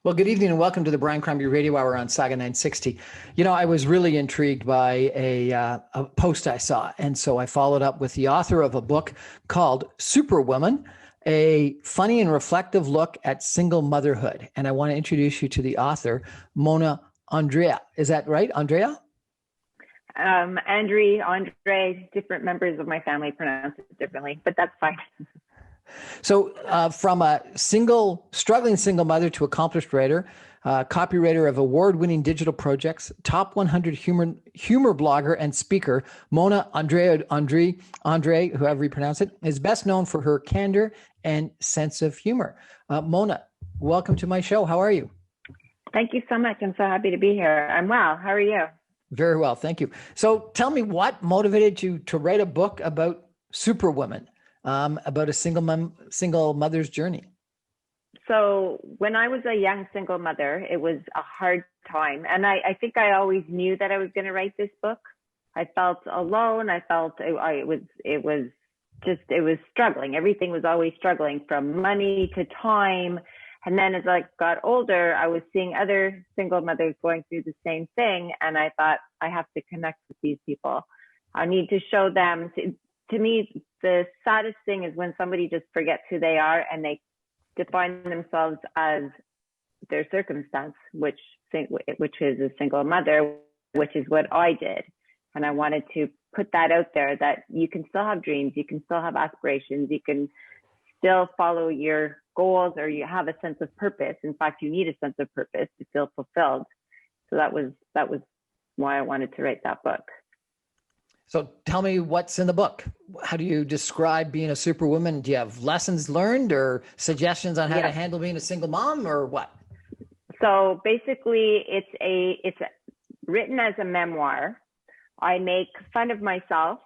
Well, good evening and welcome to the Brian Crombie Radio Hour on Saga 960. You know, I was really intrigued by a post I saw, and so I followed up with the author of a book called Superwoman, a funny and reflective look at single motherhood. And I want to introduce you to the author, Mona Andrea. Is that right, Andrea? Andrei, different members of my family pronounce it differently, but that's fine. So from a struggling single mother to accomplished writer, copywriter of award-winning digital projects, top 100 humor blogger and speaker, Mona Andrei, whoever you pronounce it, is best known for her candor and sense of humor. Mona, welcome to my show. How are you? Thank you so much. I'm so happy to be here. I'm well. How are you? Very well. Thank you. So tell me, what motivated you to write a book about Superwoman? About a single mother's journey. So when I was a young single mother, it was a hard time. And I think I always knew that I was going to write this book. I felt alone. I felt it was struggling. Everything was always struggling, from money to time. And then as I got older, I was seeing other single mothers going through the same thing. And I thought, I have to connect with these people. I need to show them. To me, the saddest thing is when somebody just forgets who they are and they define themselves as their circumstance, which is a single mother, which is what I did. And I wanted to put that out there, that you can still have dreams, you can still have aspirations, you can still follow your goals, or you have a sense of purpose. In fact, you need a sense of purpose to feel fulfilled. So that was why I wanted to write that book. So tell me what's in the book. How do you describe being a superwoman? Do you have lessons learned or suggestions on how to handle being a single mom, or what? So basically it's written as a memoir. I make fun of myself,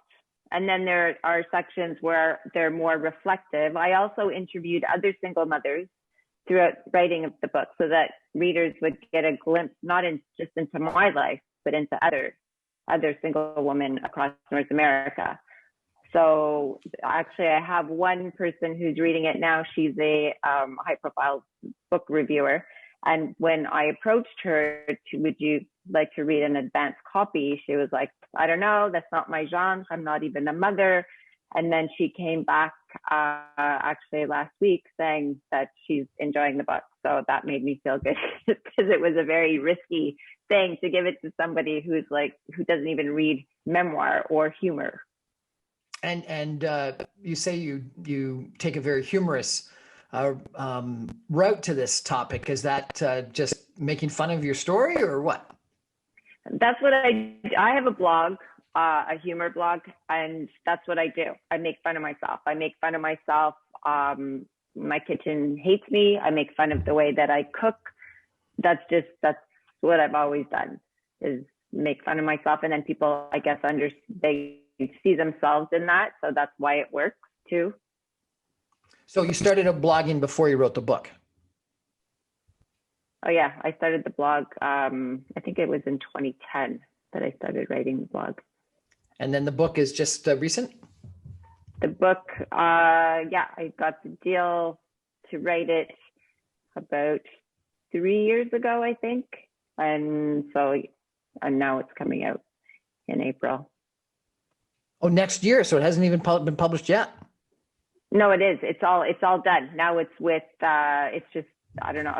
and then there are sections where they're more reflective. I also interviewed other single mothers throughout writing of the book so that readers would get a glimpse, not just into my life, but into other single women across North America. So actually I have one person who's reading it now. She's a high profile book reviewer. And when I approached her would you like to read an advanced copy? She was like, I don't know, that's not my genre. I'm not even a mother. And then she came back actually last week saying that she's enjoying the book. So that made me feel good because it was a very risky thing to give it to somebody who doesn't even read memoir or humor. And you say you take a very humorous route to this topic. Is that just making fun of your story, or what? That's what I have a blog, a humor blog, and that's what I do. I make fun of myself. My kitchen hates me. I make fun of the way that I cook. That's what I've always done, is make fun of myself. And then people, I guess, they see themselves in that. So that's why it works too. So you started blogging before you wrote the book? Oh yeah, I started the blog. I think it was in 2010 that I started writing the blog. And then the book is just recent? The book, I got the deal to write it about 3 years ago, I think. And now it's coming out in April. Oh, next year. So it hasn't even been published yet? No, it is. It's all done. Now it's with, it's just, I don't know.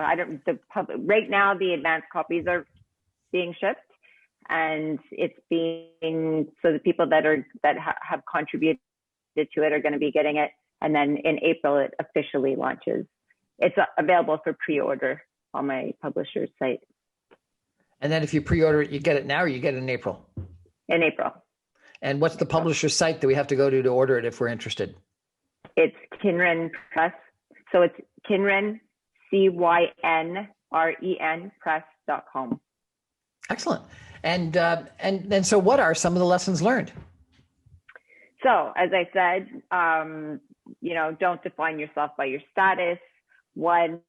Right now the advanced copies are being shipped, and it's being, so the people that have contributed to it are going to be getting it. And then in April, it officially launches. It's available for pre-order on my publisher's site. And then if you pre-order it, you get it now, or you get it in April? In April. And what's the publisher's site that we have to go to order it if we're interested? It's Kinren Press. So it's Kinren, CYNREN Press.com. Excellent. And so what are some of the lessons learned? So as I said, don't define yourself by your status. 1,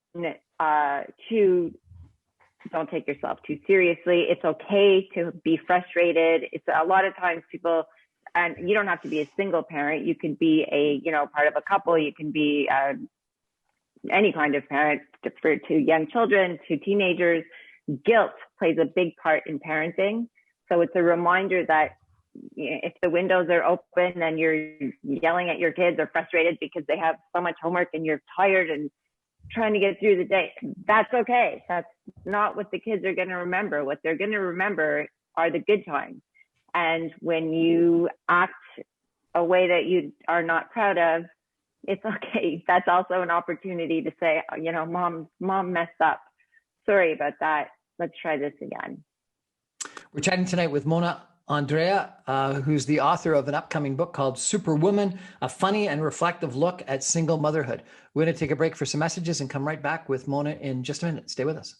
2, don't take yourself too seriously. It's okay to be frustrated. It's a lot of times people, and you don't have to be a single parent. You can be part of a couple. You can be any kind of parent, to young children, to teenagers, guilt plays a big part in parenting. So it's a reminder that if the windows are open and you're yelling at your kids or frustrated because they have so much homework and you're tired and trying to get through the day, that's okay. That's not what the kids are going to remember. What they're going to remember are the good times. And when you act a way that you are not proud of, it's okay. That's also an opportunity to say, you know, mom messed up. Sorry about that. Let's try this again. We're chatting tonight with Mona Andrei, who's the author of an upcoming book called Superwoman, a funny and reflective look at single motherhood. We're going to take a break for some messages and come right back with Mona in just a minute. Stay with us.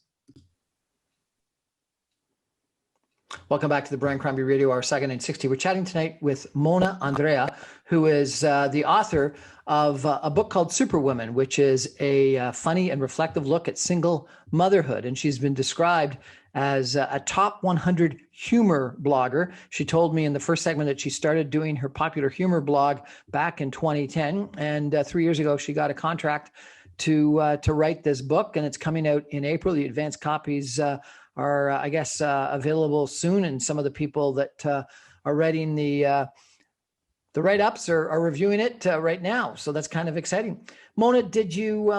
Welcome back to the Brian Crombie Radio Hour, second and 60. We're chatting tonight with Mona Andrei, who is the author of a book called Superwoman, which is a funny and reflective look at single motherhood. And she's been described as a top 100 humor blogger. She told me in the first segment that she started doing her popular humor blog back in 2010. And 3 years ago, she got a contract to write this book, and it's coming out in April. The advanced copies are, I guess, available soon. And some of the people that are writing the write-ups are reviewing it right now. So that's kind of exciting. Mona, did you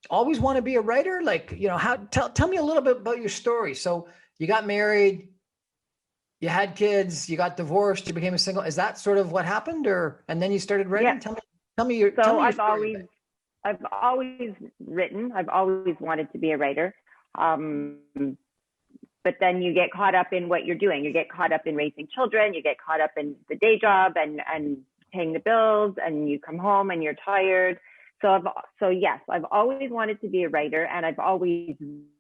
always want to be a writer? Like, you know, tell me a little bit about your story. So you got married, you had kids, you got divorced, you became a single. Is that sort of what happened, and then you started writing? Yeah. Tell me your story. I've always written. I've always wanted to be a writer. But then you get caught up in what you're doing. You get caught up in raising children. You get caught up in the day job and paying the bills, and you come home and you're tired. So yes, I've always wanted to be a writer, and I've always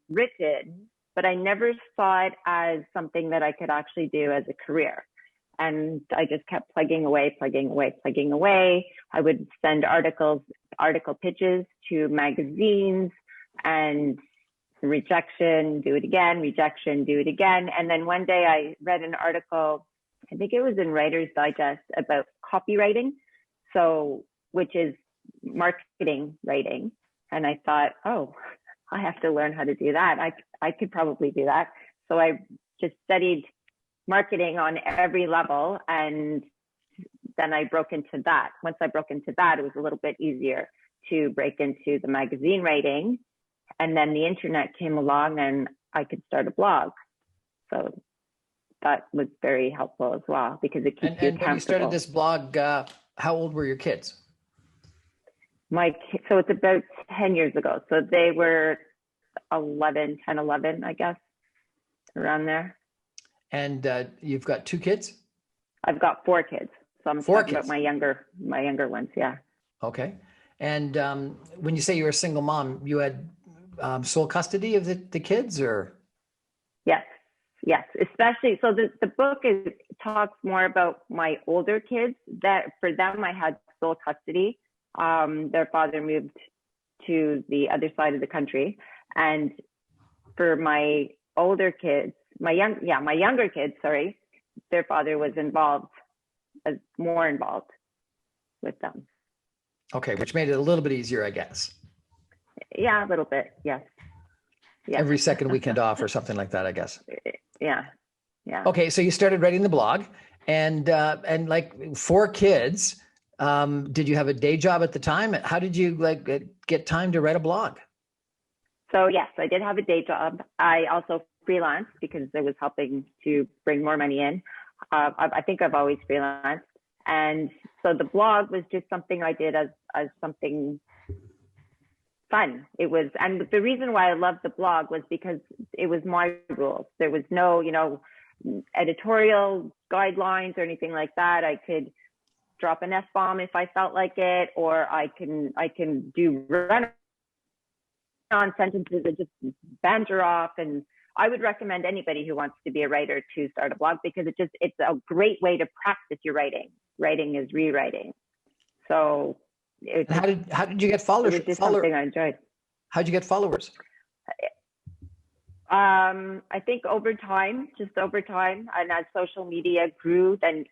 written, but I never saw it as something that I could actually do as a career. And I just kept plugging away. I would send article pitches to magazines, and rejection, do it again, rejection, do it again. And then one day I read an article, I think it was in Writer's Digest, about copywriting, which is marketing writing. And I thought, oh, I have to learn how to do that. I could probably do that. So I just studied marketing on every level. And then I broke into that. Once I broke into that, it was a little bit easier to break into the magazine writing. And then the internet came along and I could start a blog. So that was very helpful as well, because it keeps you accountable. And when you started this blog, how old were your kids? So it's about 10 years ago. So they were 10, 11, I guess, around there. And you've got 2 kids? I've got 4 kids. So I'm talking about my younger ones. Yeah. Okay. And when you say you're a single mom, you had sole custody of the kids, or? Yes. Especially, so the book talks more about my older kids. That for them, I had sole custody. Their father moved to the other side of the country, and for my older kids, my younger kids, their father was more involved with them. Okay, which made it a little bit easier, I guess. Yeah, a little bit. Yes. Yeah. Every second weekend off or something like that, I guess. Yeah. Okay, so you started writing the blog, and like 4 kids. Did you have a day job at the time? How did you get time to write a blog? So yes, I did have a day job. I also freelanced because it was helping to bring more money in. I think I've always freelanced. And so the blog was just something I did as something fun. It was, and the reason why I loved the blog was because it was my rules. There was no, editorial guidelines or anything like that. I could drop an F-bomb if I felt like it, or I can do run-on sentences and just banter off. And I would recommend anybody who wants to be a writer to start a blog, because it's a great way to practice your writing. Writing is rewriting. So how did you get followers? It was just something I enjoyed. How'd you get followers? I think over time, and as social media grew, then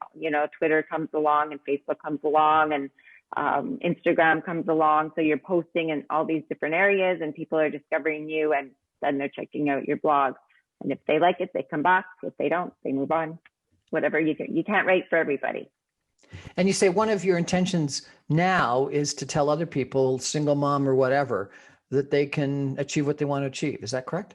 Twitter comes along and Facebook comes along, and Instagram comes along. So you're posting in all these different areas and people are discovering you and then they're checking out your blog. And if they like it, they come back. If they don't, they move on. Whatever, you can't write for everybody. And you say one of your intentions now is to tell other people, single mom or whatever, that they can achieve what they want to achieve. Is that correct?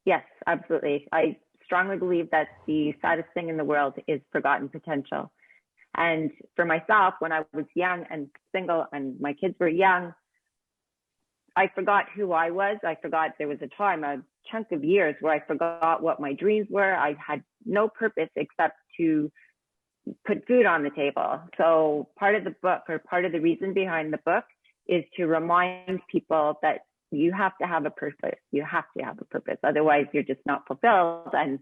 Yes, absolutely. I strongly believe that the saddest thing in the world is forgotten potential. And for myself, when I was young and single and my kids were young, I forgot who I was. I forgot there was a chunk of years where I forgot what my dreams were. I had no purpose except to put food on the table. So part of the book, or part of the reason behind the book, is to remind people that you have to have a purpose. You have to have a purpose. Otherwise, you're just not fulfilled. And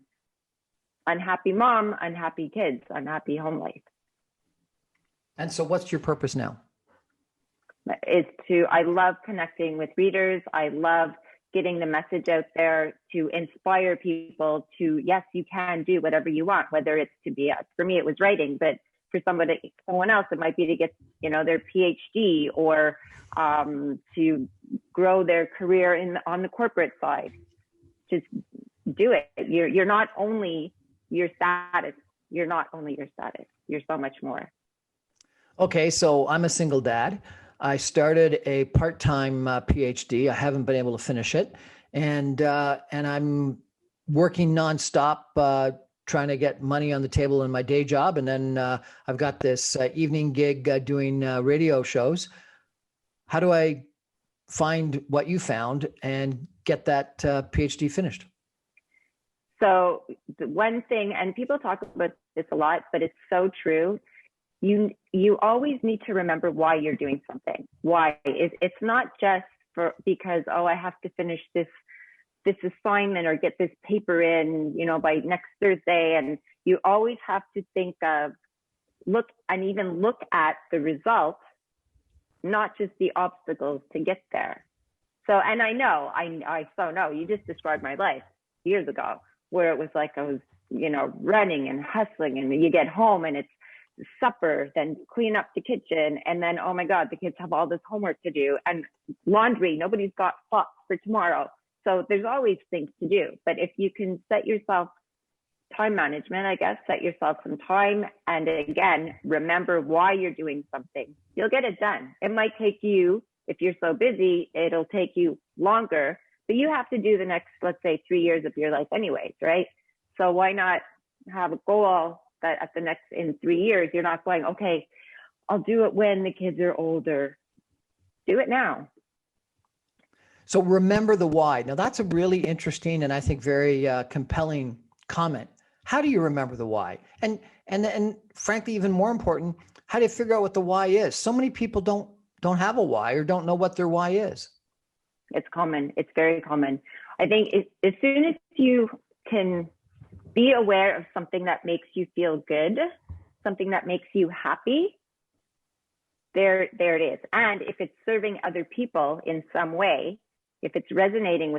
unhappy mom, unhappy kids, unhappy home life. And so what's your purpose now? I love connecting with readers. I love getting the message out there to inspire people to, yes, you can do whatever you want, whether it's to be, for me, it was writing, but for someone else, it might be to get, their PhD or to grow their career on the corporate side. Just do it. You're not only your status. You're not only your status. You're so much more. Okay. So I'm a single dad. I started a part-time PhD. I haven't been able to finish it. And I'm working nonstop, trying to get money on the table in my day job. And then I've got this evening gig doing radio shows. How do I find what you found and get that PhD finished? So the one thing, and people talk about this a lot, but it's so true. You always need to remember why you're doing something. Why? It's not just because, I have to finish this assignment or get this paper in, by next Thursday. And you always have to think of, look at the results, not just the obstacles to get there. So, and I know, you just described my life years ago, where it was like I was, running and hustling, and you get home and it's supper, then clean up the kitchen, and then, oh my God, the kids have all this homework to do, and laundry, nobody's got socks for tomorrow. So there's always things to do. But if you can set yourself time management, I guess, set yourself some time, and again, remember why you're doing something, you'll get it done. It might take you, if you're so busy, it'll take you longer, but you have to do the next, let's say, 3 years of your life anyways, right? So why not have a goal that in 3 years, you're not going, okay, I'll do it when the kids are older. Do it now. So remember the why. Now that's a really interesting and I think very compelling comment. How do you remember the why? And frankly, even more important, how do you figure out what the why is? So many people don't have a why or don't know what their why is. It's common. It's very common. I think as soon as you can be aware of something that makes you feel good, something that makes you happy, there it is. And if it's serving other people in some way, if it's resonating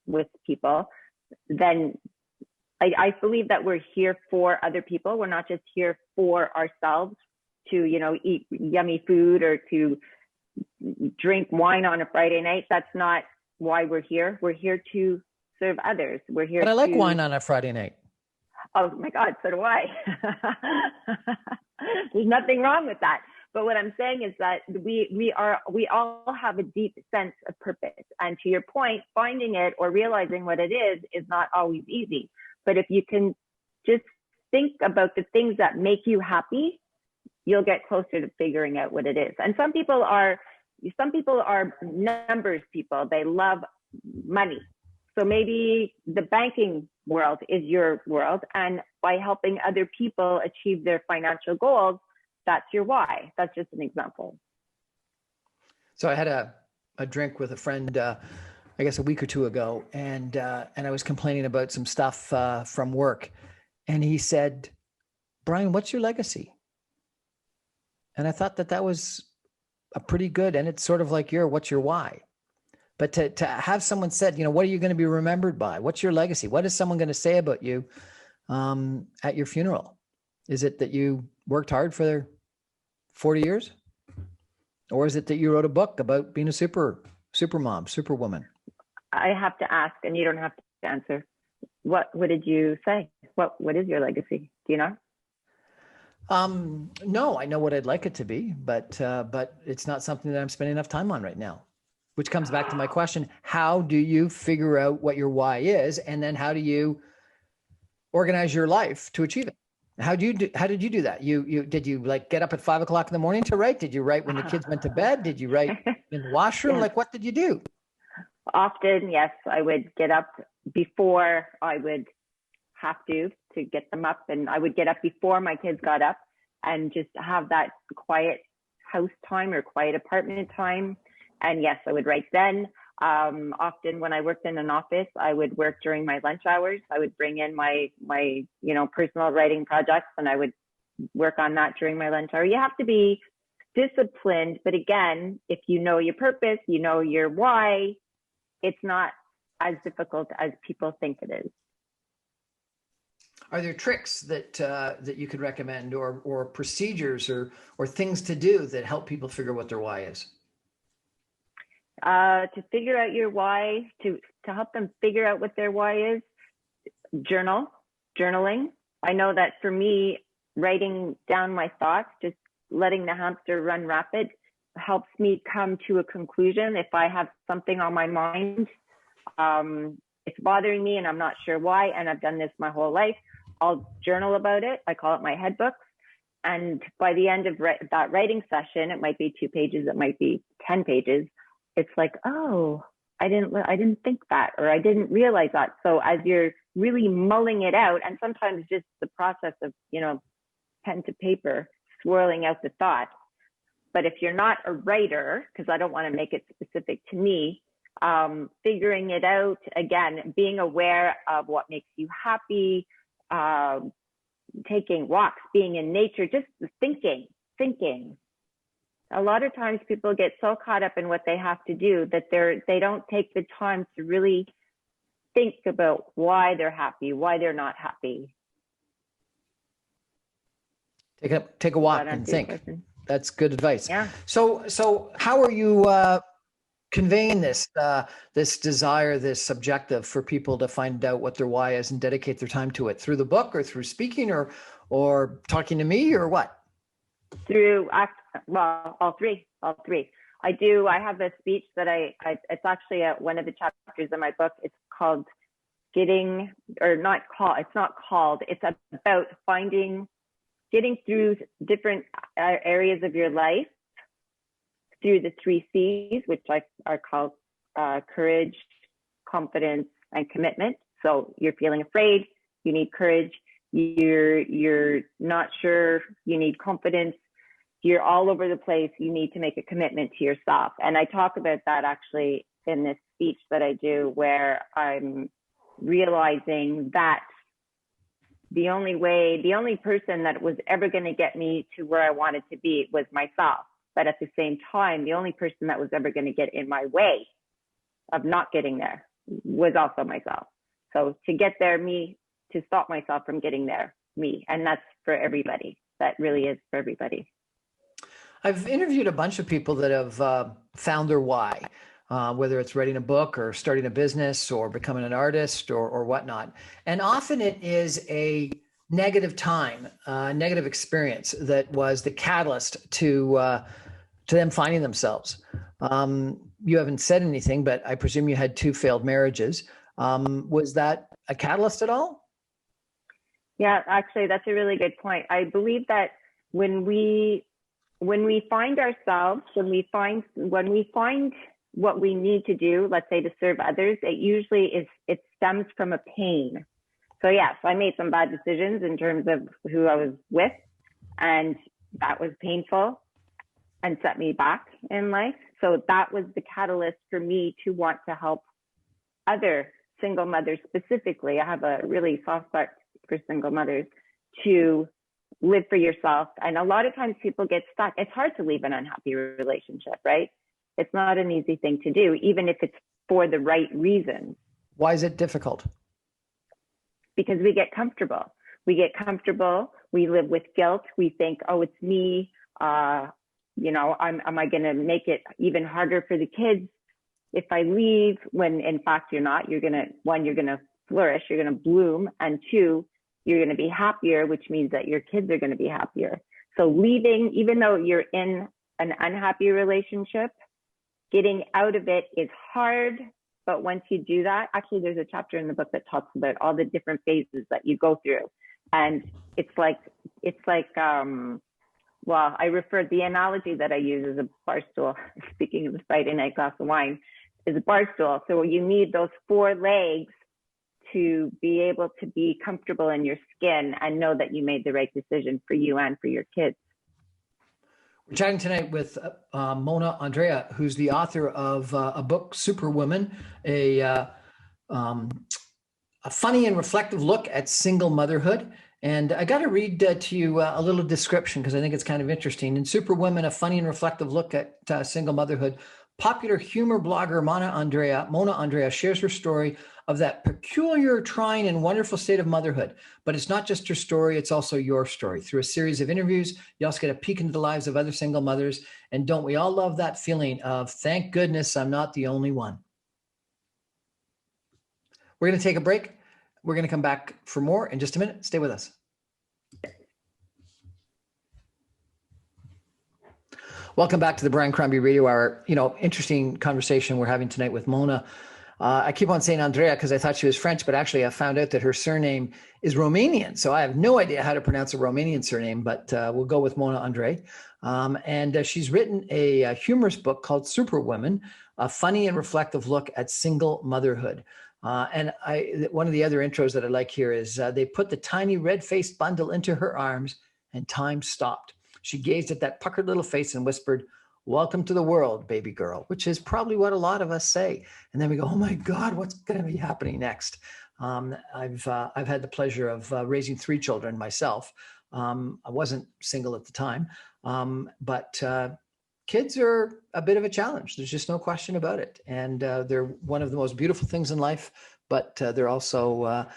with people, then I believe that we're here for other people. We're not just here for ourselves to, eat yummy food or to drink wine on a Friday night. That's not why we're here. We're here to serve others. We're here. But I like wine on a Friday night. Oh my God, so do I. There's nothing wrong with that. But what I'm saying is that we all have a deep sense of purpose. And to your point, finding it or realizing what it is not always easy. But if you can just think about the things that make you happy, you'll get closer to figuring out what it is. And some people are numbers people. They love money. So maybe the banking world is your world. And by helping other people achieve their financial goals, that's your why. That's just an example. So I had a drink with a friend, I guess a week or two ago, and I was complaining about some stuff from work. And he said, Brian, what's your legacy? And I thought that was a pretty good, and it's sort of like what's your why? But to have someone said, what are you going to be remembered by? What's your legacy? What is someone going to say about you at your funeral? Is it that you worked hard for 40 years? Or is it that you wrote a book about being a super mom, superwoman? I have to ask, and you don't have to answer. What did you say? What is your legacy? Do you know? No, I know what I'd like it to be, but it's not something that I'm spending enough time on right now. Which comes back to my question: how do you figure out what your why is, and then how do you organize your life to achieve it? How did you do that? Did you like get up at 5 o'clock in the morning to write? Did you write when the kids went to bed? Did you write in the washroom? Yes. Like, what did you do? Often, yes, I would get up before I would have to get them up, and I would get up before my kids got up and just have that quiet house time or quiet apartment time. And yes, I would write then. Often when I worked in an office, I would work during my lunch hours. I would bring in my personal writing projects, and I would work on that during my lunch hour. You have to be disciplined, but again, if you know your purpose, you know your why, it's not as difficult as people think it is. Are there tricks that you could recommend, or procedures, or things to do that help people figure what their why is? To figure out your why, to help them figure out what their why is, journaling. I know that for me, writing down my thoughts, just letting the hamster run rapid, helps me come to a conclusion. If I have something on my mind, it's bothering me and I'm not sure why, and I've done this my whole life, I'll journal about it. I call it my head book. And by the end of that writing session, it might be 2 pages, it might be 10 pages. It's like, oh, I didn't think that, or I didn't realize that. So as you're really mulling it out, and sometimes just the process of, pen to paper, swirling out the thoughts. But if you're not a writer, because I don't want to make it specific to me, figuring it out, again, being aware of what makes you happy, taking walks, being in nature, just thinking. A lot of times people get so caught up in what they have to do that they don't take the time to really think about why they're happy, why they're not happy. Take a walk and think. That's good advice. Yeah. So how are you conveying this desire, this objective for people to find out what their why is and dedicate their time to it? Through the book, or through speaking, or talking to me, or what? All three. I have a speech that it's actually one of the chapters in my book. It's called it's about getting through different areas of your life through the 3 C's, which are called courage, confidence, and commitment. So you're feeling afraid, you need courage. You're not sure, you need confidence. You're all over the place, you need to make a commitment to yourself. And I talk about that actually in this speech that I do, where I'm realizing that the only person that was ever going to get me to where I wanted to be was myself. But at the same time, the only person that was ever going to get in my way of not getting there was also myself. So to get there, to stop myself from getting there, me. And that's for everybody. That really is for everybody. I've interviewed a bunch of people that have found their why, whether it's writing a book or starting a business or becoming an artist or whatnot. And often it is a negative time, negative experience that was the catalyst to them finding themselves. You haven't said anything, but I presume you had 2 failed marriages. Was that a catalyst at all? Yeah, actually, that's a really good point. I believe that when we find ourselves, when we find what we need to do, let's say to serve others, it stems from a pain. So yes, I made some bad decisions in terms of who I was with, and that was painful and set me back in life. So that was the catalyst for me to want to help other single mothers specifically. I have a really soft spot for single mothers, to live for yourself. And a lot of times people get stuck. It's hard to leave an unhappy relationship, right? It's not an easy thing to do, even if it's for the right reasons. Why is it difficult? Because we get comfortable. We live with guilt. We think, oh, it's me. am I going to make it even harder for the kids if I leave, when in fact you're not? You're going to flourish, you're going to bloom, and two, you're going to be happier, which means that your kids are going to be happier. So leaving, even though you're in an unhappy relationship, getting out of it is hard. But once you do that, actually there's a chapter in the book that talks about all the different phases that you go through. And it's like, well, the analogy that I use is a bar stool. Speaking of the Friday night glass of wine, is a bar stool. So you need those four legs to be able to be comfortable in your skin and know that you made the right decision for you and for your kids. We're chatting tonight with Mona Andrei, who's the author of a book, Superwoman, a funny and reflective look at single motherhood. And I got to read to you a little description because I think it's kind of interesting. In Superwoman, a funny and reflective look at single motherhood, popular humor blogger Mona Andrei shares her story of that peculiar, trying, and wonderful state of motherhood. But it's not just her story, it's also your story. Through a series of interviews, you also get a peek into the lives of other single mothers. And don't we all love that feeling of, thank goodness I'm not the only one. We're going to take a break. We're going to come back for more in just a minute. Stay with us. Welcome back to the Brian Crombie Radio Hour. Interesting conversation we're having tonight with Mona. I keep on saying Andrea because I thought she was French, but actually I found out that her surname is Romanian. So I have no idea how to pronounce a Romanian surname, but we'll go with Mona Andrei. And she's written a humorous book called Superwoman, a funny and reflective look at single motherhood. And one of the other intros that I like here is they put the tiny red-faced bundle into her arms and time stopped. She gazed at that puckered little face and whispered, "Welcome to the world, baby girl," which is probably what a lot of us say. And then we go, oh my God, what's going to be happening next? I've had the pleasure of raising 3 children myself. I wasn't single at the time, but kids are a bit of a challenge. There's just no question about it. And they're one of the most beautiful things in life, but they're also a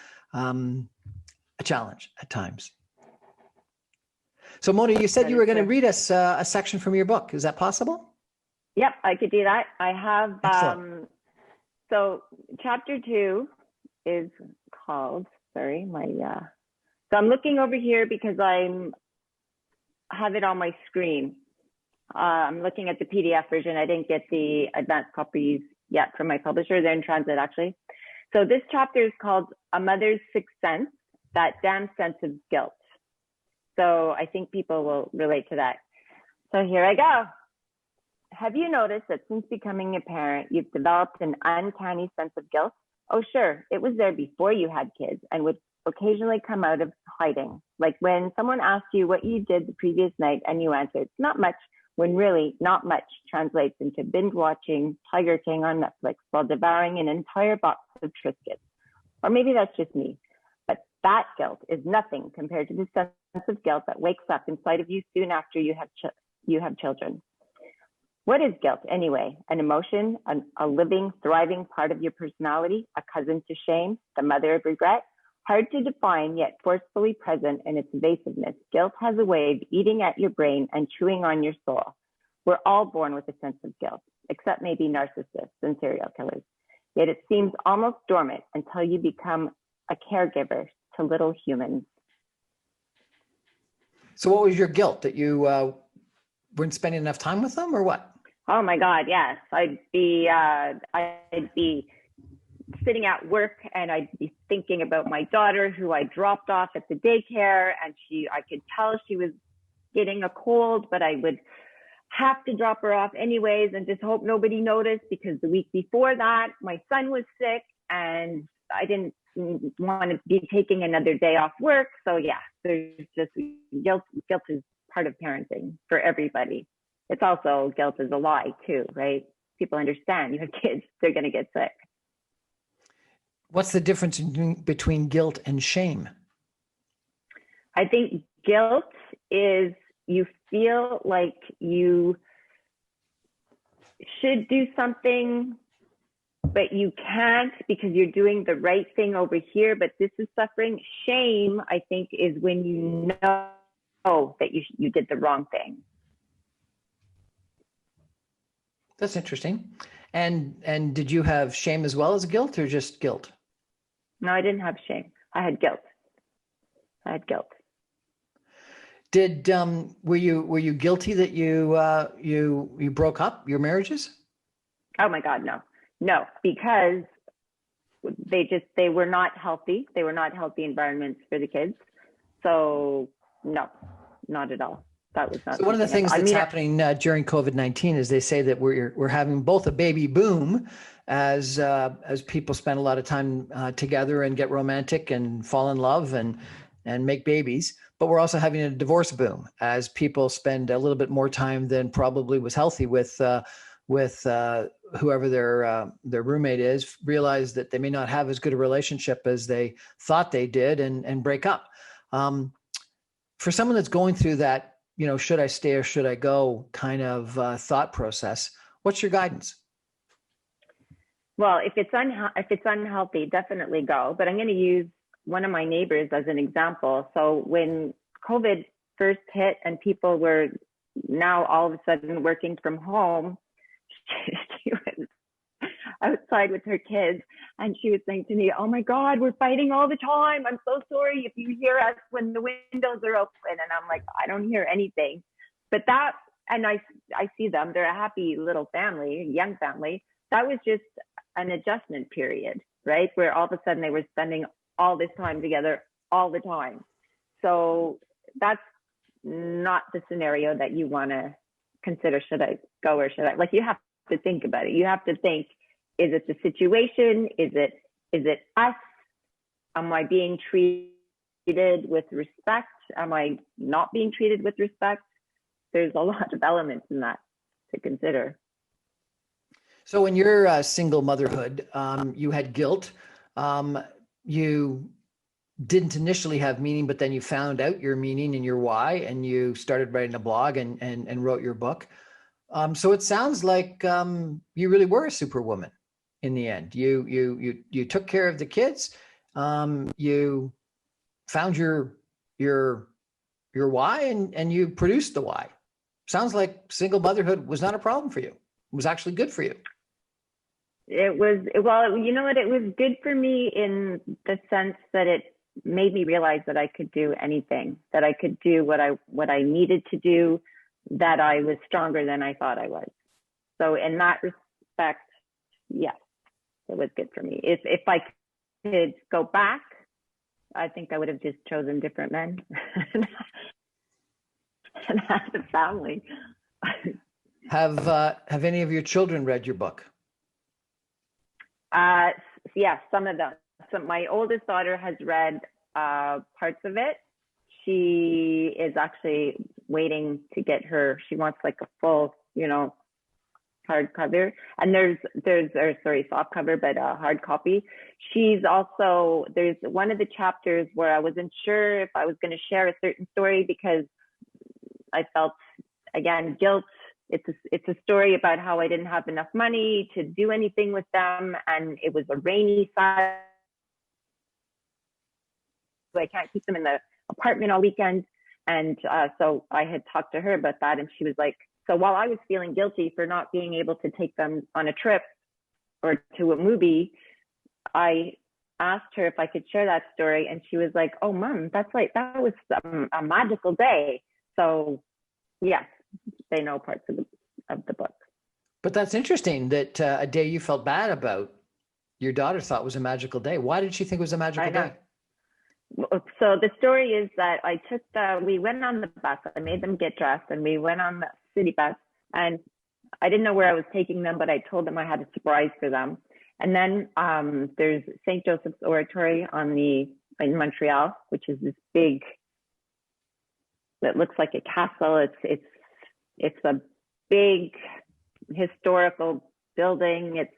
challenge at times. So Mona, you said you were going to read us a section from your book. Is that possible? Yep, I could do that. I have, so chapter 2 is called, so I'm looking over here because I have it on my screen. I'm looking at the PDF version. I didn't get the advanced copies yet from my publisher. They're in transit, actually. So this chapter is called A Mother's Sixth Sense, That Damn Sense of Guilt. So I think people will relate to that. So here I go. Have you noticed that since becoming a parent, you've developed an uncanny sense of guilt? Oh, sure. It was there before you had kids and would occasionally come out of hiding. Like when someone asks you what you did the previous night and you answered, not much, when really not much translates into binge watching Tiger King on Netflix while devouring an entire box of Triscuits. Or maybe that's just me. But that guilt is nothing compared to the sense of guilt that wakes up inside of you soon after you have children. What is guilt anyway? An emotion, a living, thriving part of your personality, a cousin to shame, the mother of regret? Hard to define, yet forcefully present in its evasiveness, guilt has a way of eating at your brain and chewing on your soul. We're all born with a sense of guilt, except maybe narcissists and serial killers. Yet it seems almost dormant until you become a caregiver to little humans. So what was your guilt? That you weren't spending enough time with them, or what? Oh my God, yes. I'd be sitting at work and I'd be thinking about my daughter who I dropped off at the daycare, and I could tell she was getting a cold, but I would have to drop her off anyways and just hope nobody noticed, because the week before that, my son was sick and I didn't want to be taking another day off work. So yeah, there's just guilt is part of parenting for everybody. It's also guilt is a lie too, right? People understand you have kids, they're going to get sick. What's the difference between guilt and shame? I think guilt is you feel like you should do something, but you can't because you're doing the right thing over here, but this is suffering. Shame, I think, is when you know that you did the wrong thing. That's interesting. And did you have shame as well as guilt, or just guilt? No, I didn't have shame. I had guilt. Did were you guilty that you broke up your marriages? Oh my God, no, because they were not healthy. They were not healthy environments for the kids. So no, not at all. That was not. So one of the things that's happening during COVID-19 is they say that we're having both a baby boom as people spend a lot of time together and get romantic and fall in love and make babies. But we're also having a divorce boom as people spend a little bit more time than probably was healthy with whoever their roommate is, realize that they may not have as good a relationship as they thought they did, and break up. For someone that's going through that, should I stay or should I go kind of thought process, what's your guidance? Well, if it's unhealthy, definitely go. But I'm going to use one of my neighbors as an example. So when COVID first hit and people were now all of a sudden working from home, she was outside with her kids, and she was saying to me, "Oh my God, we're fighting all the time. I'm so sorry if you hear us when the windows are open." And I'm like, I don't hear anything. But and I see them. They're a happy little family, young family. That was just an adjustment period, right? Where all of a sudden they were spending all this time together all the time. So that's not the scenario that you want to consider. Should I go or should I? Like, you have to think about it. You have to think, is it the situation? Is it us? Am I being treated with respect? Am I not being treated with respect? There's a lot of elements in that to consider. So in your single motherhood, you had guilt. You didn't initially have meaning, but then you found out your meaning and your why, and you started writing a blog and wrote your book. So it sounds like you really were a superwoman in the end. You took care of the kids. You found your why, and you produced the why. Sounds like single motherhood was not a problem for you. It was actually good for you. It was, well, you know what? It was good for me in the sense that it made me realize that I could do anything, that I could do what I needed to do, that I was stronger than I thought I was. So in that respect, yes, it was good for me. If I could go back, I think I would have just chosen different men and had a family. Have any of your children read your book? Yeah, some of them. So my oldest daughter has read parts of it. She is actually waiting to get she wants like a full, hardcover. And there's soft cover, but hard copy. There's one of the chapters where I wasn't sure if I was going to share a certain story because I felt, again, guilt. It's a story about how I didn't have enough money to do anything with them, and it was a rainy side. I can't keep them in the apartment all weekend. And so I had talked to her about that, and she was like, so while I was feeling guilty for not being able to take them on a trip or to a movie, I asked her if I could share that story, and she was like, "Oh, Mom, that was a magical day." So yes, they know parts of the book. But that's interesting that a day you felt bad about, your daughter thought was a magical day. Why did she think it was a magical day? So the story is that we went on the bus. I made them get dressed, and we went on the city bus, and I didn't know where I was taking them, but I told them I had a surprise for them. And then there's St. Joseph's Oratory in Montreal, which is this big, that looks like a castle. It's a big historical building. It's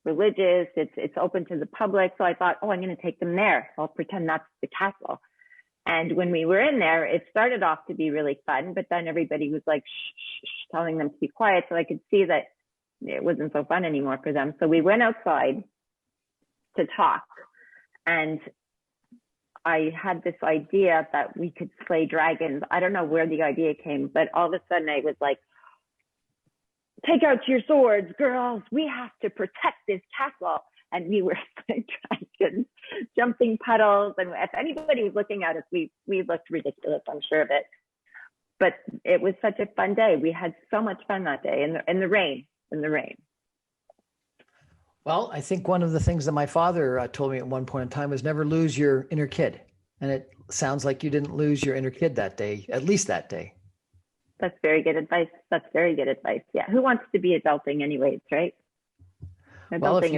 religious. It's open to the public. So I thought, I'm going to take them there. I'll pretend that's the castle. And when we were in there, it started off to be really fun, but then everybody was like, shh, telling them to be quiet. So I could see that it wasn't so fun anymore for them. So we went outside to talk, and I had this idea that we could slay dragons. I don't know where the idea came, but all of a sudden I was like, take out your swords, girls. We have to protect this castle. And we were like dragons, jumping puddles. And if anybody was looking at us, we looked ridiculous, I'm sure of it. But it was such a fun day. We had so much fun that day in the rain. Well, I think one of the things that my father told me at one point in time was never lose your inner kid. And it sounds like you didn't lose your inner kid that day, at least that day. That's very good advice. Yeah. Who wants to be adulting anyways, right? Well, if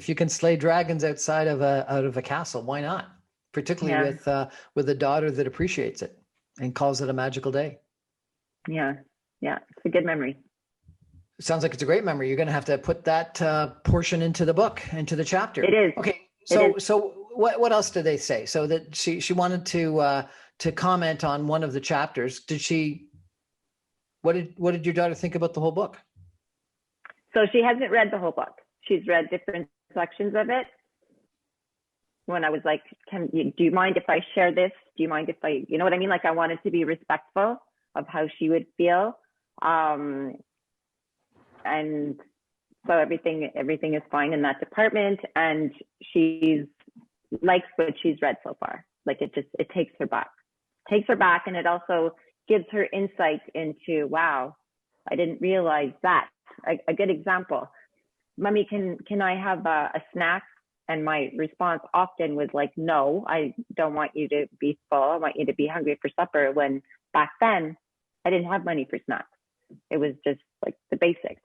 you can slay dragons outside of a castle, why not? Particularly with a daughter that appreciates it and calls it a magical day. Yeah, it's a good memory. Sounds like it's a great memory. You're going to have to put that portion into the book, into the chapter. It is. Okay. So what else did they say? So that she wanted to comment on one of the chapters. Did she? What did your daughter think about the whole book? So she hasn't read the whole book. She's read different sections of it. When I was like, do you mind if I share this? Do you mind if I, you know what I mean? Like I wanted to be respectful of how she would feel. And so everything is fine in that department. And she's likes what she's read so far. Like it takes her back. And it also gives her insight into, wow, I didn't realize that. A good example. Mommy, can I have a snack? And my response often was like, no, I don't want you to be full. I want you to be hungry for supper. When back then I didn't have money for snacks. It was just like the basics.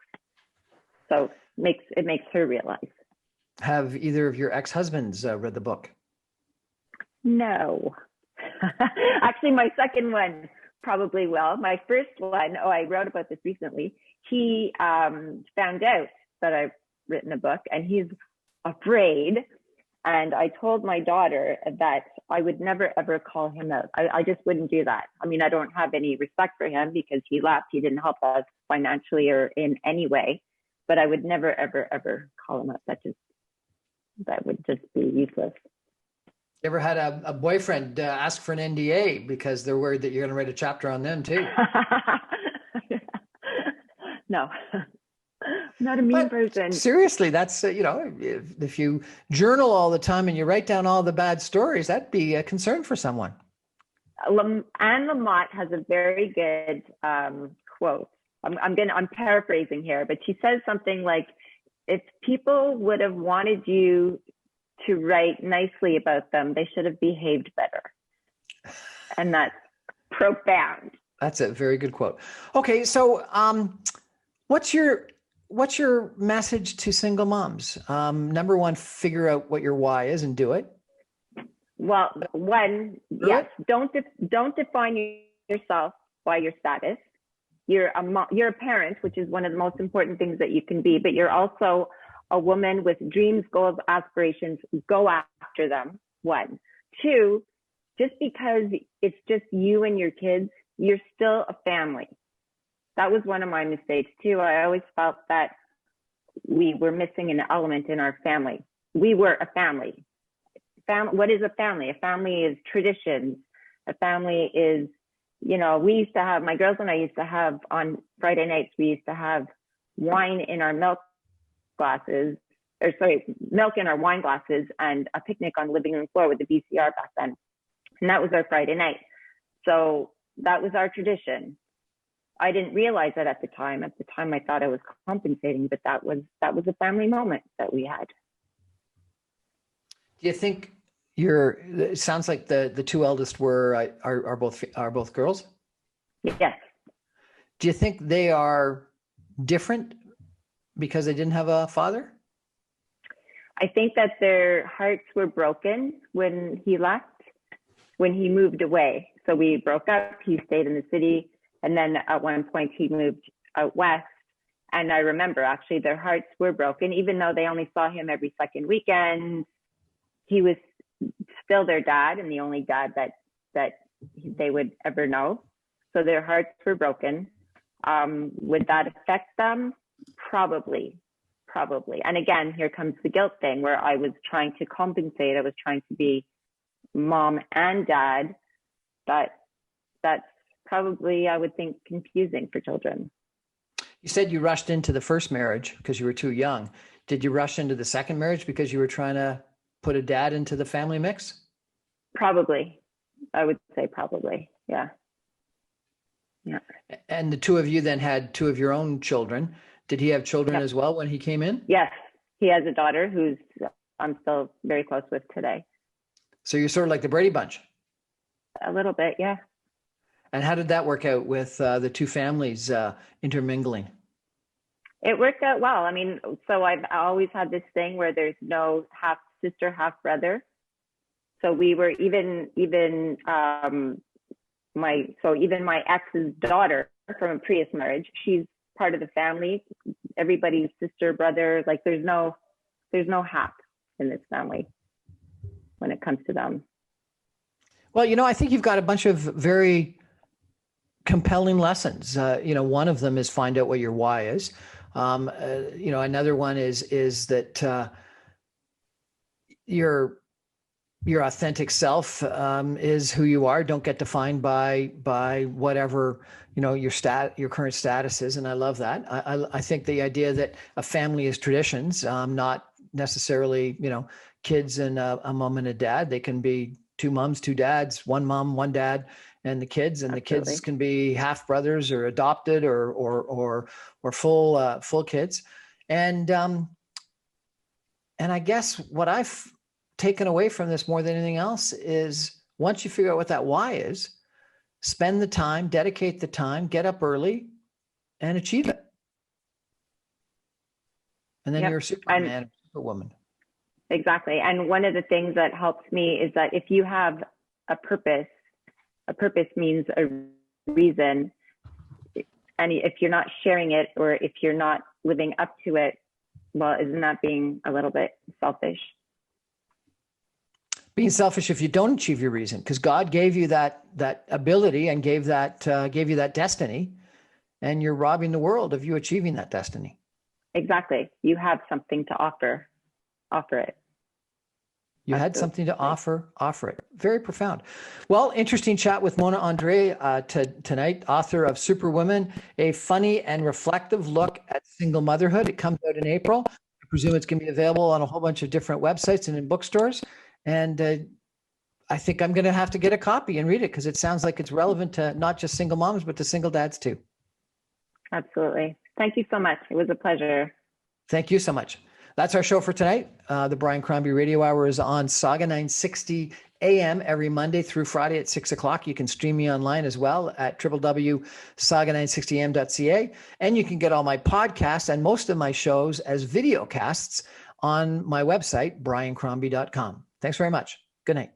So it makes her realize. Have either of your ex-husbands read the book? No. Actually, my second one probably will. My first one, I wrote about this recently. He found out that I've written a book and he's afraid. And I told my daughter that I would never, ever call him out. I just wouldn't do that. I mean, I don't have any respect for him because he left. He didn't help us financially or in any way. But I would never, ever, ever call him out. That would just be useless. You ever had a boyfriend ask for an NDA because they're worried that you're going to write a chapter on them too? No. Not a mean person. Seriously, that's, if you journal all the time and you write down all the bad stories, that'd be a concern for someone. Anne Lamott has a very good quote. I'm paraphrasing here, but she says something like, if people would have wanted you to write nicely about them, they should have behaved better. And that's profound. That's a very good quote. Okay, so what's your message to single moms? Number one, figure out what your why is and do it. Well, one, yes, don't define yourself by your status. You're a parent, which is one of the most important things that you can be, but you're also a woman with dreams, goals, aspirations. Go after them. One. Two, just because it's just you and your kids, you're still a family. That was one of my mistakes too. I always felt that we were missing an element in our family. We were a family. What is a family? A family is traditions. A family is, we used to have, my girls and I used to have on Friday nights, we used to have wine in our milk in our wine glasses and a picnic on the living room floor with the VCR back then. And that was our Friday night. So that was our tradition. I didn't realize that at the time. At the time, I thought I was compensating, but that was a family moment that we had. Do you think it sounds like the two eldest are both girls? Yes. Do you think they are different because they didn't have a father? I think that their hearts were broken when he left, when he moved away. So we broke up. He stayed in the city. And then at one point he moved out west. And I remember actually their hearts were broken, even though they only saw him every second weekend. He was still their dad and the only dad that they would ever know. So their hearts were broken. Would that affect them? Probably. And again, here comes the guilt thing where I was trying to compensate. I was trying to be mom and dad. That's probably, I would think, confusing for children. You said you rushed into the first marriage because you were too young. Did you rush into the second marriage because you were trying to put a dad into the family mix? Probably. I would say probably. Yeah. Yeah. And the two of you then had two of your own children. Did he have children as well when he came in? Yes. He has a daughter who's I'm still very close with today. So you're sort of like the Brady Bunch. A little bit, yeah. And how did that work out with the two families intermingling? It worked out well. I mean, so I've always had this thing where there's no half sister, half brother. So we were even my ex's daughter from a previous marriage, she's part of the family. Everybody's sister, brother, like there's no half in this family when it comes to them. Well, I think you've got a bunch of very compelling lessons. One of them is find out what your why is. Another one is that your authentic self is who you are. Don't get defined by whatever your current status is, and I love that. I think the idea that a family is traditions, not necessarily kids and a mom and a dad. They can be two moms, two dads, one mom, one dad, and the kids. And Absolutely. The kids can be half brothers or adopted or full kids. And I guess what I've taken away from this more than anything else is once you figure out what that why is, spend the time, dedicate the time, get up early and achieve it. And then you're a Superman or Superwoman. Exactly. And one of the things that helps me is that if you have a purpose means a reason. And if you're not sharing it or if you're not living up to it, well, isn't that being a little bit selfish? Being selfish if you don't achieve your reason, because God gave you that ability and gave you that destiny, and you're robbing the world of you achieving that destiny. Exactly. You have something to offer it. You had something to offer it. Very profound. Well, interesting chat with Mona Andrei tonight, author of Superwoman, a funny and reflective look at single motherhood. It comes out in April. I presume it's going to be available on a whole bunch of different websites and in bookstores. And I think I'm going to have to get a copy and read it because it sounds like it's relevant to not just single moms, but to single dads too. Absolutely. Thank you so much. It was a pleasure. Thank you so much. That's our show for tonight. The Brian Crombie Radio Hour is on Saga 960 AM every Monday through Friday at 6 o'clock. You can stream me online as well at www.saga960am.ca. And you can get all my podcasts and most of my shows as video casts on my website, briancrombie.com. Thanks very much. Good night.